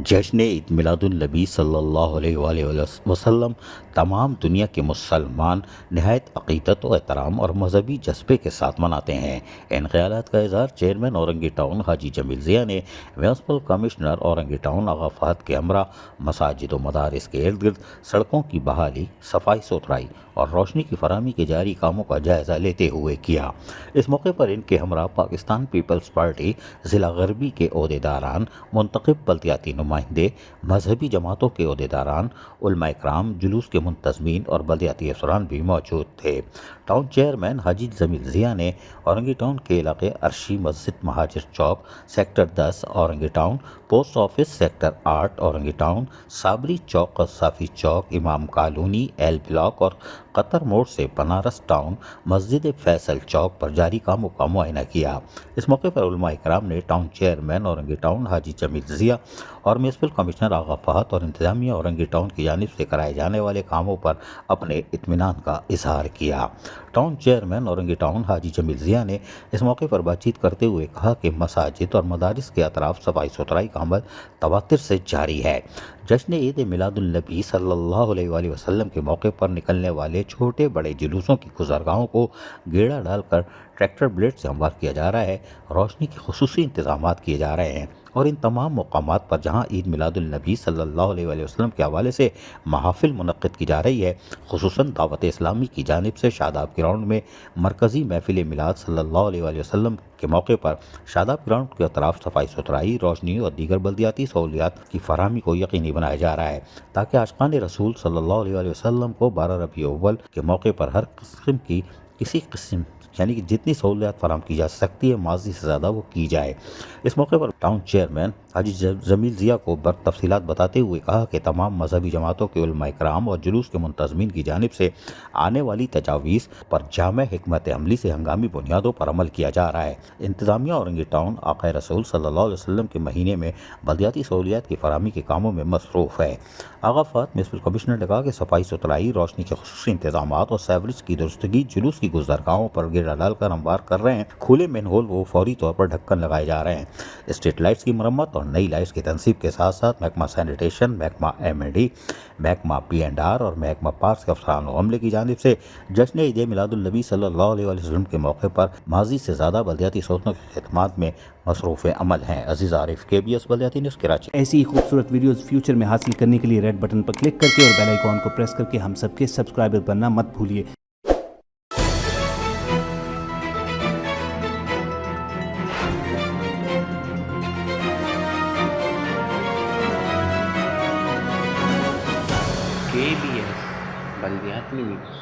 جشن عید میلاد النبی صلی اللہ علیہ وآلہ وسلم تمام دنیا کے مسلمان نہایت عقیدت و احترام اور مذہبی جذبے کے ساتھ مناتے ہیں۔ ان خیالات کا اظہار چیئرمین اورنگی ٹاؤن حاجی جمیل ضیاء نے میونسپل کمشنر اورنگی ٹاؤن آغا فہد کے ہمراہ مساجد و مدارس کے ارد گرد سڑکوں کی بحالی، صفائی ستھرائی اور روشنی کی فراہمی کے جاری کاموں کا جائزہ لیتے ہوئے کیا۔ اس موقع پر ان کے ہمراہ پاکستان پیپلز پارٹی ضلع غربی کے عہدیداران، منتخب بلدیاتی نمائندے، مذہبی جماعتوں کے عہدیداران، علماء کرام، جلوس کے منتظمین اور بلدیاتی افسران بھی موجود تھے۔ ٹاؤن چیئرمین حاجی جمیل ضیاء نے اورنگی ٹاؤن کے علاقے عرشی مسجد، مہاجر چوک، sector 10 Orangi town, post office sector 8 Orangi town, Sabri چوک، قذافی چوک، امام کالونی، ایل بلاک اور قطر موڑ سے بنارس ٹاؤن، مسجد فیصل چوک پر جاری کاموں کا معائنہ کیا۔ اس موقع پر علماء کرام نے ٹاؤن چیئرمین اورنگی ٹاؤن حاجی جمیل ضیاء اور میونسپل کمشنر آغا فہد اور انتظامیہ اورنگی ٹاؤن کی جانب سے کرائے جانے والے کاموں پر اپنے اطمینان کا اظہار کیا۔ ٹاؤن چیئرمین اورنگی ٹاؤن حاجی جمیل ضیاء نے اس موقع پر بات چیت کرتے ہوئے کہا کہ مساجد اور مدارس کے اطراف صفائی ستھرائی کا عمل تواتر سے جاری ہے۔ جشن عید میلاد النبی صلی اللہ علیہ وآلہ وسلم کے موقع پر نکلنے والے چھوٹے بڑے جلوسوں کی گزرگاہوں کو گیڑا ڈال کر ٹریکٹر بلیڈ سے ہموار کیا جا رہا ہے، روشنی کے خصوصی انتظامات کیے جا رہے ہیں اور ان تمام مقامات پر جہاں عید میلاد النبی صلی اللہ علیہ وآلہ وسلم کے حوالے سے محافل منعقد کی جا رہی ہے، خصوصاً دعوت اسلامی کی جانب سے شاداب گراؤنڈ میں مرکزی محفل میلاد صلی اللہ علیہ وآلہ وسلم کے موقع پر شاداب گراؤنڈ کے اطراف صفائی ستھرائی، روشنی اور دیگر بلدیاتی سہولیات کی فراہمی کو یقینی بنایا جا رہا ہے تاکہ عاشقان رسول صلی اللہ علیہ وآلہ وسلم کو 12 ربیع الاول کے موقع پر ہر قسم کی یعنی کہ جتنی سہولیات فراہم کی جا سکتی ہے ماضی سے زیادہ وہ کی جائے۔ اس موقع پر ٹاؤن چیئرمین حاجی جمیل ضیاء کو تفصیلات بتاتے ہوئے کہا کہ تمام مذہبی جماعتوں کے علماء کرام اور جلوس کے منتظمین کی جانب سے آنے والی تجاویز پر جامع حکمت عملی سے ہنگامی بنیادوں پر عمل کیا جا رہا ہے۔ انتظامیہ اورنگی ٹاؤن آقائے رسول صلی اللہ علیہ وسلم کے مہینے میں بلدیاتی سہولیات کی فراہمی کے کاموں میں مصروف ہے۔ آغا فہد میونسپل کمشنر نے کہا کہ صفائی ستھرائی، روشنی کے خصوصی انتظامات اور سیوریج کی درستگی جلوس کی گزرگاہوں پر گیڑا ڈال کر ہموار کر رہے ہیں۔ کھلے مین ہول وہ فوری طور پر ڈھکن لگائے جا رہے ہیں۔ اسٹریٹ لائٹس کی مرمت اور نئی لائٹس کی تنصیب کے ساتھ ساتھ محکمہ سینیٹیشن، محکمہ M&D، محکمہ P&R اور محکمہ پارکس کے افسران و عملے کی جانب سے جشن عید میلاد النبی صلی اللہ علیہ وسلم کے موقع پر ماضی سے زیادہ بلدیاتی سہولتوں کی خدمات میں مصروف عمل ہیں۔ عزیز عارف، KBS بلدیاتی نیوز کراچی۔ ایسی خوبصورت ویڈیوز فیوچر میں حاصل کرنے کے لیے ریڈ بٹن پر کلک کر کے اور بیل آئیکن کو پریس کر کے ہم سب کے سبسکرائبر بننا مت بھولیے۔ KBS بلدیاتی نیوز